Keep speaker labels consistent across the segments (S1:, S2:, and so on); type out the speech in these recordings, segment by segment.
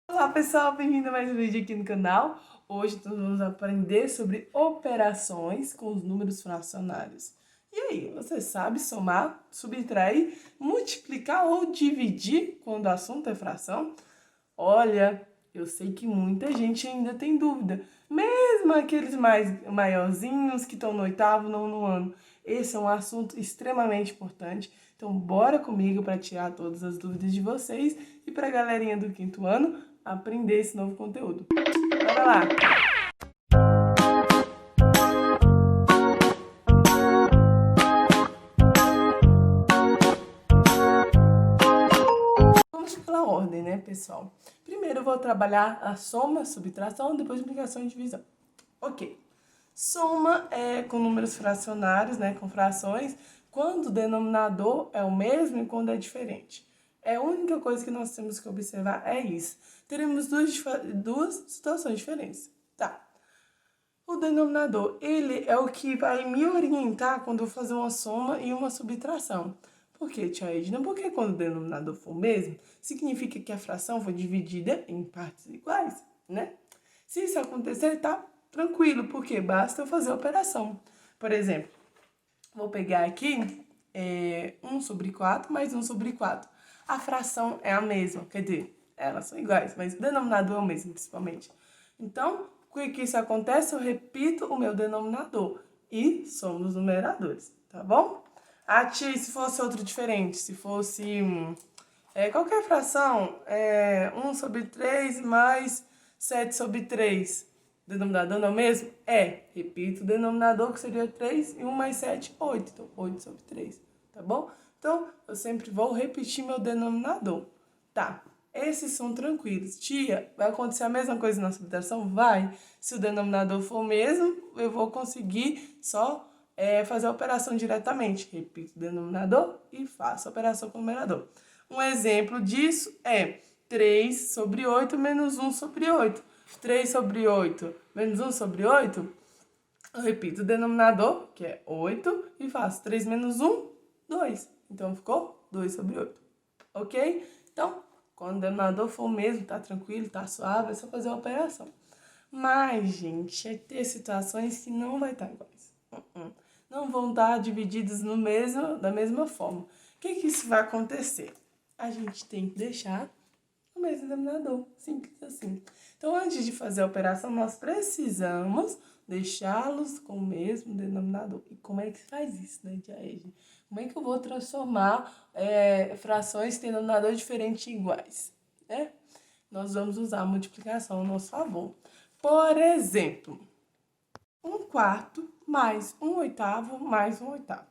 S1: Olá pessoal, bem-vindo a mais um vídeo aqui no canal. Hoje nós vamos aprender sobre operações com os números fracionários. E aí, você sabe somar, subtrair, multiplicar ou dividir quando o assunto é fração? Olha, eu sei que muita gente ainda tem dúvida, mesmo aqueles mais maiorzinhos que estão no oitavo, nono ano. Esse é um assunto extremamente importante, então bora comigo para tirar todas as dúvidas de vocês e para a galerinha do quinto ano aprender esse novo conteúdo. Bora lá! Vamos pela ordem, né, pessoal? Primeiro eu vou trabalhar a soma, subtração, depois multiplicação e divisão. Ok. Soma é com números fracionários, né, com frações, quando o denominador é o mesmo e quando é diferente. É a única coisa que nós temos que observar é isso. Teremos duas situações diferentes. Tá. O denominador, ele é o que vai me orientar quando eu fazer uma soma e uma subtração. Por quê, tia Edna? Porque quando o denominador for o mesmo, significa que a fração foi dividida em partes iguais, né? Se isso acontecer, tá tranquilo, porque basta eu fazer a operação. Por exemplo, vou pegar aqui 1 sobre 4 mais 1 sobre 4. A fração é a mesma, quer dizer, elas são iguais, mas o denominador é o mesmo, principalmente. Então, o que isso acontece? Eu repito o meu denominador e somos numeradores, tá bom? Ah, tia, se fosse outro diferente, se fosse qualquer fração, 1 sobre 3 mais 7 sobre 3, o denominador não é o mesmo? Repito o denominador, que seria 3, e 1 mais 7, 8. Então, 8 sobre 3, tá bom? Então, eu sempre vou repetir meu denominador. Tá, esses são tranquilos. Tia, vai acontecer a mesma coisa na subtração? Vai. Se o denominador for o mesmo, eu vou conseguir só fazer a operação diretamente. Repito o denominador e faço a operação com o numerador. Um exemplo disso é 3 sobre 8 menos 1 sobre 8. 3 sobre 8 menos 1 sobre 8, eu repito o denominador, que é 8, e faço 3 menos 1, 2. Então, ficou 2 sobre 8. Ok? Então, quando o denominador for o mesmo, tá tranquilo, tá suave, é só fazer a operação. Mas, gente, é ter situações que não vai estar iguais. Não vão estar divididas da mesma forma. O que isso vai acontecer? A gente tem que deixar o mesmo denominador, simples assim. Então, antes de fazer a operação, nós precisamos deixá-los com o mesmo denominador. E como é que faz isso, né, tia Ege? Como é que eu vou transformar frações que têm denominador diferente em iguais, né? Nós vamos usar a multiplicação ao nosso favor. Por exemplo, 1/4 mais 1/8 mais 1/8.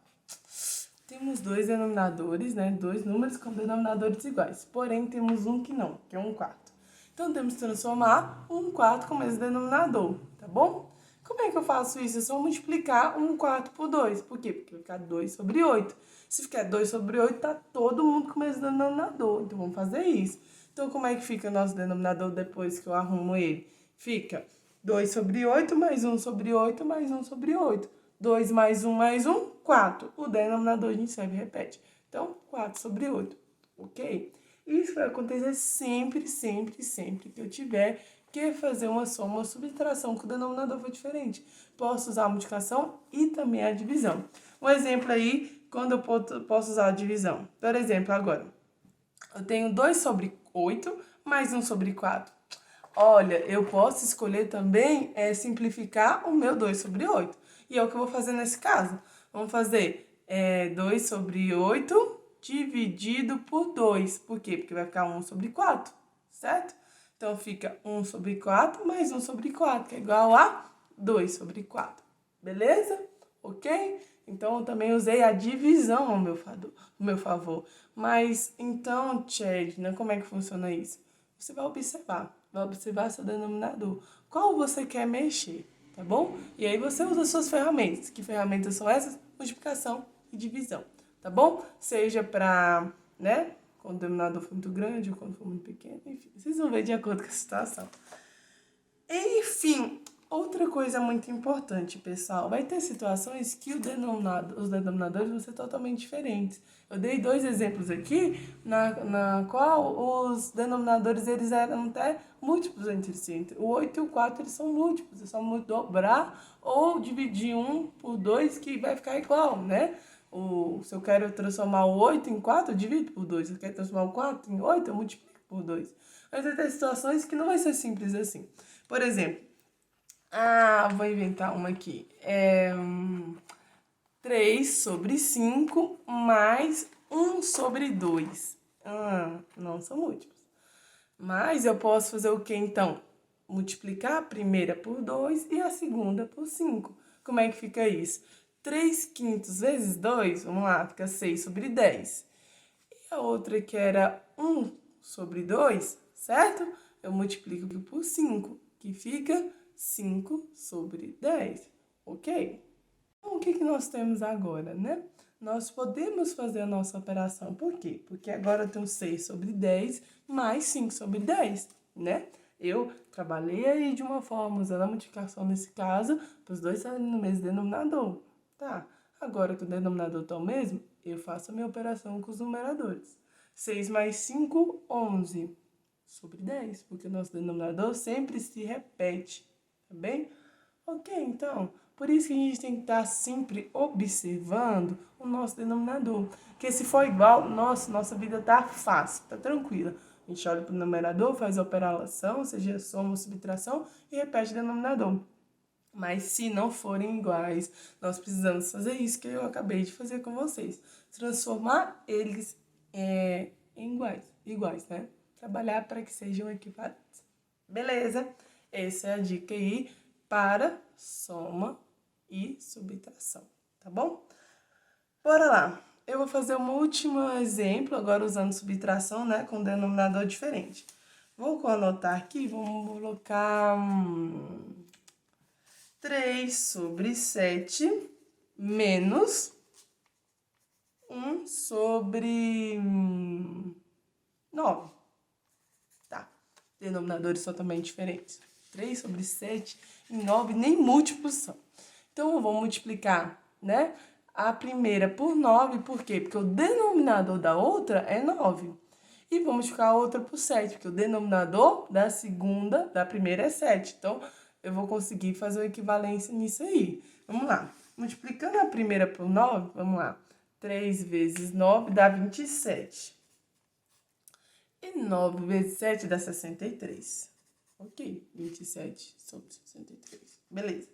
S1: Temos dois denominadores, né? Dois números com denominadores iguais. Porém, temos um que não, que é 1/4. Então, temos que transformar 1/4 com o mesmo denominador, tá bom? Como é que eu faço isso? É só multiplicar 1/4 por 2. Por quê? Porque vai ficar 2 sobre 8. Se ficar 2 sobre 8, tá todo mundo com o mesmo denominador. Então, vamos fazer isso. Então, como é que fica o nosso denominador depois que eu arrumo ele? Fica 2 sobre 8 mais 1 sobre 8 mais 1 sobre 8. 2 mais 1, 4. O denominador a gente sempre repete. Então, 4 sobre 8, ok? Isso vai acontecer sempre, sempre, sempre que eu tiver que fazer uma soma ou subtração, que o denominador for diferente. Posso usar a multiplicação e também a divisão. Um exemplo aí, quando eu posso usar a divisão. Por exemplo, agora, eu tenho 2 sobre 8 mais 1 sobre 4. Olha, eu posso escolher também simplificar o meu 2 sobre 8. E é o que eu vou fazer nesse caso. Vamos fazer 2 sobre 8 dividido por 2. Por quê? Porque vai ficar 1 sobre 4, certo? Então, fica 1 sobre 4 mais 1 sobre 4, que é igual a 2 sobre 4. Beleza? Ok? Então, eu também usei a divisão ao meu favor. Mas, então, Edna, como é que funciona isso? Você vai observar seu denominador. Qual você quer mexer, tá bom? E aí você usa suas ferramentas. Que ferramentas são essas? Multiplicação e divisão, tá bom? Seja para, né, quando o denominador for muito grande ou quando for muito pequeno, enfim. Vocês vão ver de acordo com a situação. Enfim, Outra coisa muito importante, pessoal, vai ter situações que os denominadores vão ser totalmente diferentes. Eu dei 2 exemplos aqui, na qual os denominadores eles eram até múltiplos entre si. O 8 e o 4 eles são múltiplos, é só dobrar ou dividir 1 por 2 que vai ficar igual, né? Se eu quero transformar o 8 em 4, eu divido por 2. Se eu quero transformar o 4 em 8, eu multiplico por 2. Mas vai ter situações que não vai ser simples assim. Por exemplo, vou inventar uma aqui. 3 sobre 5 mais 1 sobre 2. Não são múltiplos. Mas eu posso fazer o que então? Multiplicar a primeira por 2 e a segunda por 5. Como é que fica isso? 3 quintos vezes 2, vamos lá, fica 6 sobre 10. E a outra que era 1 sobre 2, certo? Eu multiplico por 5, que fica 5 sobre 10, ok? Então, o que nós temos agora, né? Nós podemos fazer a nossa operação. Por quê? Porque agora eu tenho 6 sobre 10 mais 5 sobre 10, né? Eu trabalhei aí de uma forma, usando a multiplicação nesse caso, para os dois estarem no mesmo denominador. Tá, agora que o denominador está o mesmo, eu faço a minha operação com os numeradores. 6 mais 5, 11 sobre 10, porque o nosso denominador sempre se repete, tá bem? Ok, então, por isso que a gente tem que estar sempre observando o nosso denominador. Porque se for igual, nossa vida tá fácil, tá tranquila. A gente olha para o numerador, faz a operação, seja soma ou subtração, e repete o denominador. Mas se não forem iguais, nós precisamos fazer isso que eu acabei de fazer com vocês. Transformar eles em iguais, né? Trabalhar para que sejam equivalentes. Beleza? Essa é a dica aí para soma e subtração, tá bom? Bora lá. Eu vou fazer um último exemplo, agora usando subtração, né, com denominador diferente. Vou anotar aqui, vamos colocar 3 sobre 7 menos 1 sobre 9. Tá, denominadores totalmente diferentes. 3 sobre 7 e 9 nem múltiplos são. Então, eu vou multiplicar, né, a primeira por 9, por quê? Porque o denominador da outra é 9. E vou multiplicar a outra por 7, porque o denominador da primeira é 7. Então, eu vou conseguir fazer uma equivalência nisso aí. Vamos lá. Multiplicando a primeira por 9, vamos lá. 3 vezes 9 dá 27. E 9 vezes 7 dá 63. Ok, 27 sobre 63. Beleza.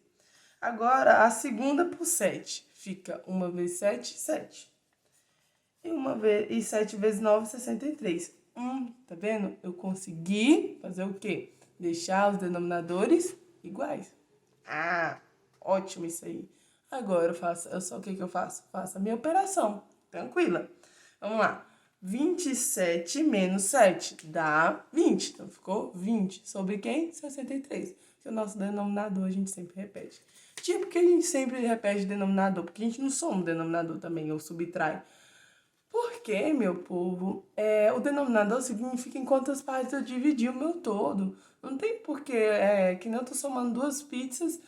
S1: Agora, a segunda por 7. Fica 1 vezes 7, 7. E 7 vezes 9, 63. Tá vendo? Eu consegui fazer o quê? Deixar os denominadores iguais. Ótimo isso aí. Agora, o que eu faço? Faço a minha operação. Tranquila. Vamos lá. 27 menos 7 dá 20. Então, ficou 20. Sobre quem? 63. Porque o nosso denominador a gente sempre repete. Por que a gente sempre repete denominador? Porque a gente não soma o denominador também, ou subtrai. Porque, meu povo, o denominador significa em quantas partes eu dividi o meu todo. Não tem porquê, que nem eu tô somando 2 pizzas,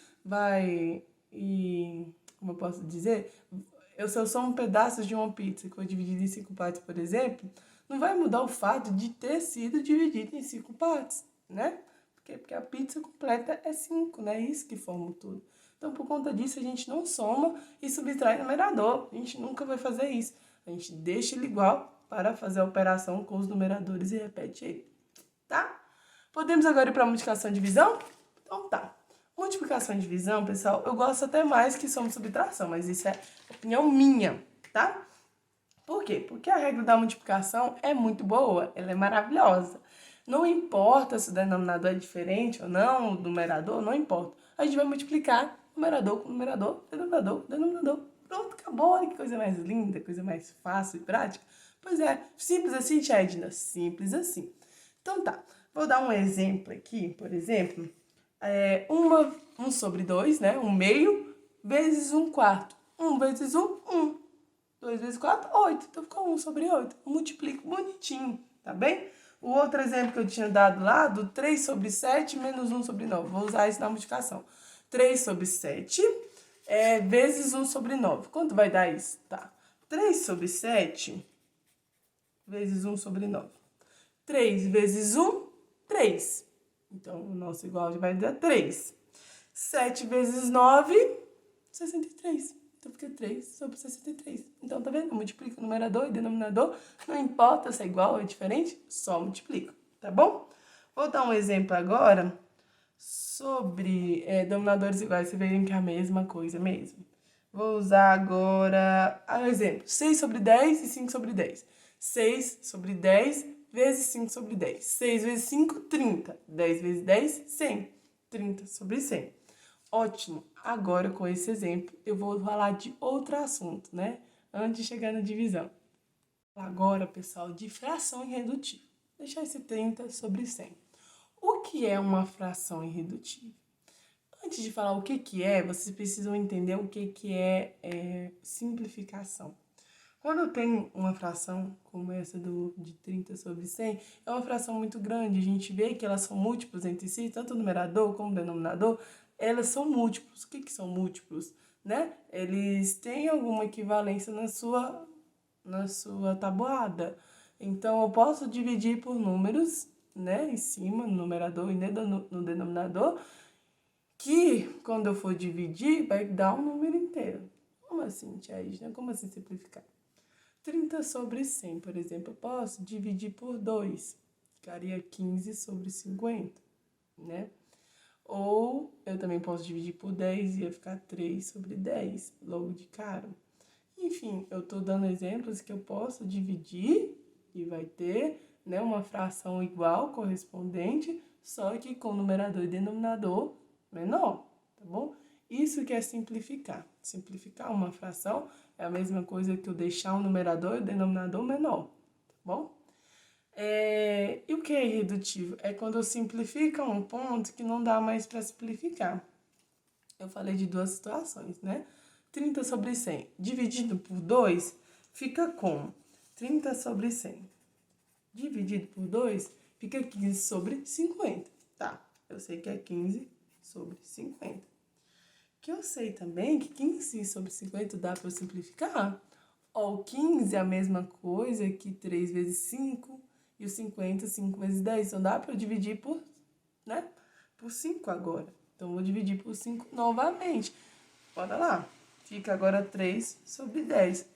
S1: como eu posso dizer? Se eu somo pedaços de uma pizza que foi dividida em 5 partes, por exemplo, não vai mudar o fato de ter sido dividida em 5 partes, né? Porque a pizza completa é 5, né? Isso que forma o todo. Então, por conta disso, a gente não soma e subtrai numerador. A gente nunca vai fazer isso. A gente deixa ele igual para fazer a operação com os numeradores e repete ele, tá? Podemos agora ir para a multiplicação e divisão? Então tá. Multiplicação e divisão, pessoal, eu gosto até mais que soma e subtração, mas isso é opinião minha, tá? Por quê? Porque a regra da multiplicação é muito boa, ela é maravilhosa. Não importa se o denominador é diferente ou não, o numerador, não importa. A gente vai multiplicar numerador com numerador, denominador com denominador. Pronto, acabou. Olha que coisa mais linda, coisa mais fácil e prática. Pois é, simples assim, tia Edna, simples assim. Então tá, vou dar um exemplo aqui, por exemplo, 1 sobre 2, né, 1/2, vezes 1/4. 1 vezes 1, 1. 2 vezes 4, 8. Então ficou 1 sobre 8. Multiplico bonitinho, tá bem? O outro exemplo que eu tinha dado lá, do 3 sobre 7 menos 1 sobre 9. Vou usar isso na multiplicação. 3 sobre 7 vezes 1 sobre 9. Quanto vai dar isso? Tá. 3 sobre 7 vezes 1 sobre 9. 3 vezes 1, 3. Então, o nosso igual vai dar 3. 7 vezes 9, 63. Então, fica 3 sobre 63. Então, tá vendo? Eu multiplico o numerador e denominador. Não importa se é igual ou é diferente, só multiplico, tá bom? Vou dar um exemplo agora sobre denominadores iguais. Vocês verem que é a mesma coisa mesmo. Vou usar agora o exemplo. 6 sobre 10 e 5 sobre 10. 6 sobre 10 vezes 5 sobre 10. 6 vezes 5, 30. 10 vezes 10, 100. 30 sobre 100. Ótimo. Agora, com esse exemplo, eu vou falar de outro assunto, né? Antes de chegar na divisão. Agora, pessoal, de fração irredutível. Deixar esse 30 sobre 100. O que é uma fração irredutível? Antes de falar o que é, vocês precisam entender o que é simplificação. Quando eu tenho uma fração como essa de 30 sobre 100, é uma fração muito grande. A gente vê que elas são múltiplos entre si, tanto o numerador como o denominador, elas são múltiplos. O que são múltiplos? Né? Eles têm alguma equivalência na sua tabuada. Então, eu posso dividir por números, né, em cima, no numerador e no denominador, que quando eu for dividir, vai dar um número inteiro. Como assim, tia Isna? Como assim simplificar? 30 sobre 100, por exemplo, eu posso dividir por 2. Ficaria 15 sobre 50, né? Ou eu também posso dividir por 10 e ia ficar 3 sobre 10, logo de cara. Enfim, eu estou dando exemplos que eu posso dividir e vai ter, né, uma fração igual, correspondente, só que com numerador e denominador menor, tá bom? Isso que é simplificar. Simplificar uma fração é a mesma coisa que eu deixar o numerador e o denominador menor, tá bom? E o que é irredutível? É quando eu simplifico um ponto que não dá mais para simplificar. Eu falei de duas situações, né? 30 sobre 100 dividido por 2 fica como? 30 sobre 100 dividido por 2 fica 15 sobre 50. Tá, eu sei que é 15 sobre 50. Que eu sei também que 15 sobre 50 dá para simplificar. Ó, o 15 é a mesma coisa que 3 vezes 5 e o 50, 5 vezes 10. Então, dá para eu dividir por 5 agora. Então, vou dividir por 5 novamente. Bora lá. Fica agora 3 sobre 10.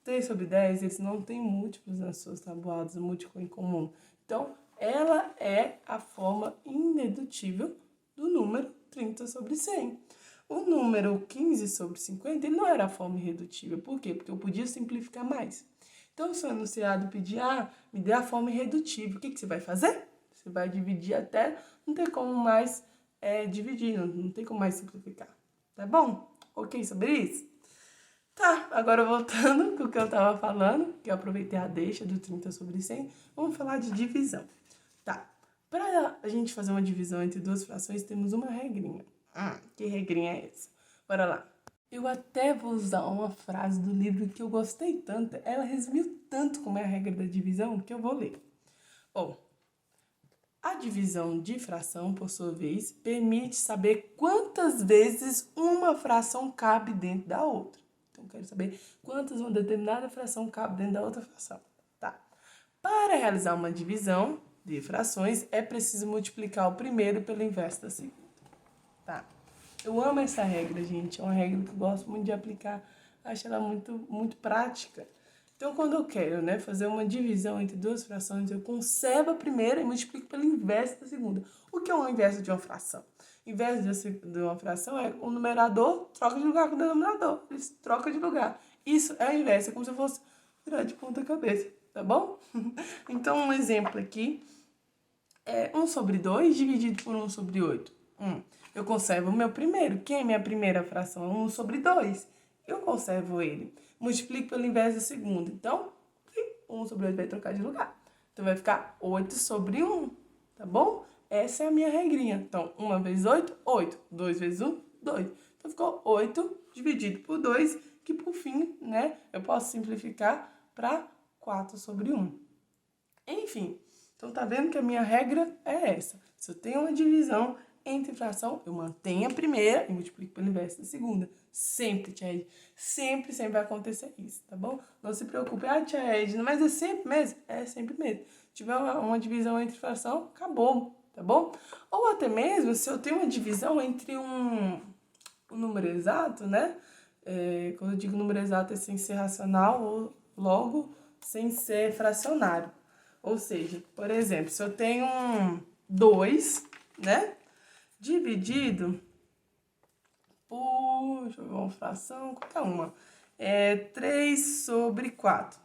S1: 3 sobre 10, eles não têm múltiplos nas suas tabuadas, múltiplo em comum. Então, ela é a forma inedutível do número 30 sobre 100. O número 15 sobre 50, ele não era a forma irredutível. Por quê? Porque eu podia simplificar mais. Então, se o enunciado pedir, me dê a forma irredutível, o que você vai fazer? Você vai dividir até não ter como mais dividir, não tem como mais simplificar. Tá bom? Ok sobre isso? Tá, agora voltando com o que eu tava falando, que eu aproveitei a deixa do 30 sobre 100, vamos falar de divisão. Tá, para a gente fazer uma divisão entre duas frações, temos uma regrinha. Que regrinha é essa? Bora lá. Eu até vou usar uma frase do livro que eu gostei tanto, ela resumiu tanto como é a regra da divisão, que eu vou ler. A divisão de fração, por sua vez, permite saber quantas vezes uma fração cabe dentro da outra. Então, eu quero saber quantas uma determinada fração cabe dentro da outra fração. Tá. Para realizar uma divisão de frações, é preciso multiplicar o primeiro pelo inverso da segunda. Tá. Eu amo essa regra, gente. É uma regra que eu gosto muito de aplicar. Acho ela muito, muito prática. Então, quando eu quero, fazer uma divisão entre duas frações, eu conservo a primeira e multiplico pelo inverso da segunda. O que é o inverso de uma fração? O inverso de uma fração é o numerador troca de lugar com o denominador. Eles trocam de lugar. Isso é o inverso, é como se eu fosse virar de ponta cabeça, tá bom? Então, um exemplo aqui é 1 sobre 2 dividido por 1 sobre 8. Eu conservo o meu primeiro. Quem é minha primeira fração? 1 sobre 2. Eu conservo ele. Multiplico pelo inverso da segunda. Então, 1 sobre 8 vai trocar de lugar. Então, vai ficar 8 sobre 1, tá bom? Essa é a minha regrinha. Então, 1 vezes 8, 8. 2 vezes 1, 2. Então, ficou 8 dividido por 2, que por fim, eu posso simplificar para 4 sobre 1. Enfim, Então, tá vendo que a minha regra é essa. Se eu tenho uma divisão entre fração, eu mantenho a primeira e multiplico pelo inverso da segunda. Sempre, tia Edna. Sempre, sempre vai acontecer isso, tá bom? Não se preocupe. Ah, tia Edna, mas é sempre mesmo? É sempre mesmo. Se tiver uma divisão entre fração, acabou, tá bom? Ou até mesmo, se eu tenho uma divisão entre um número exato, né? Quando eu digo número exato é sem ser racional ou logo sem ser fracionário. Ou seja, por exemplo, se eu tenho 2, né? Dividido por, deixa eu ver uma fração, qualquer uma. 3 sobre 4,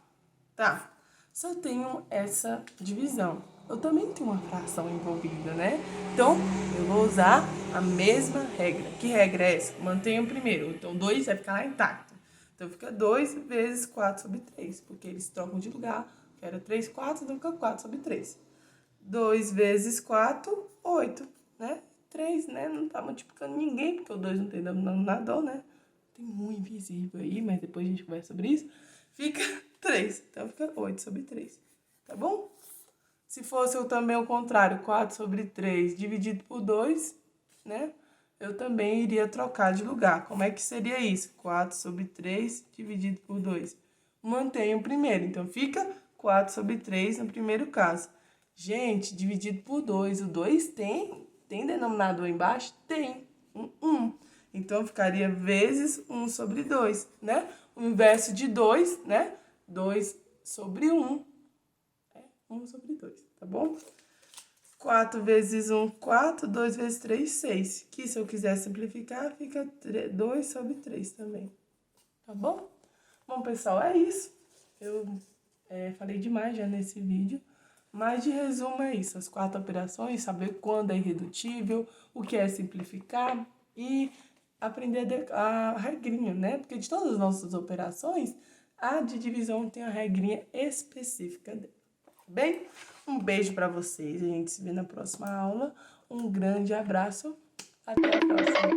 S1: tá? Se eu tenho essa divisão, eu também tenho uma fração envolvida, né? Então, eu vou usar a mesma regra. Que regra é essa? Mantenho o primeiro. Então, 2 vai ficar lá intacto. Então, fica 2 vezes 4 sobre 3, porque eles trocam de lugar. Que era 3, 4, então fica 4 sobre 3. 2 vezes 4, 8, né? 3, né? Não tá multiplicando ninguém, porque o 2 não tem denominador, né? Tem um invisível aí, mas depois a gente conversa sobre isso. Fica 3, então fica 8 sobre 3, tá bom? Se fosse também o contrário, 4 sobre 3 dividido por 2, né? Eu também iria trocar de lugar. Como é que seria isso? 4 sobre 3 dividido por 2. Mantenho o primeiro, então fica 4 sobre 3 no primeiro caso. Gente, dividido por 2. O 2 tem denominador embaixo? Tem. 1. Então, ficaria vezes 1 sobre 2, né? O inverso de 2, né? 2 sobre 1. 1 sobre 2, tá bom? 4 vezes 1, 4. 2 vezes 3, 6. Que se eu quiser simplificar, fica 2 sobre 3 também. Tá bom? Bom, pessoal, é isso. Eu falei demais já nesse vídeo. Mas, de resumo, é isso. As 4 operações, saber quando é irredutível, o que é simplificar e aprender a regrinha, né? Porque de todas as nossas operações, a de divisão tem a regrinha específica dela. Tá bem? Um beijo para vocês. A gente se vê na próxima aula. Um grande abraço. Até a próxima.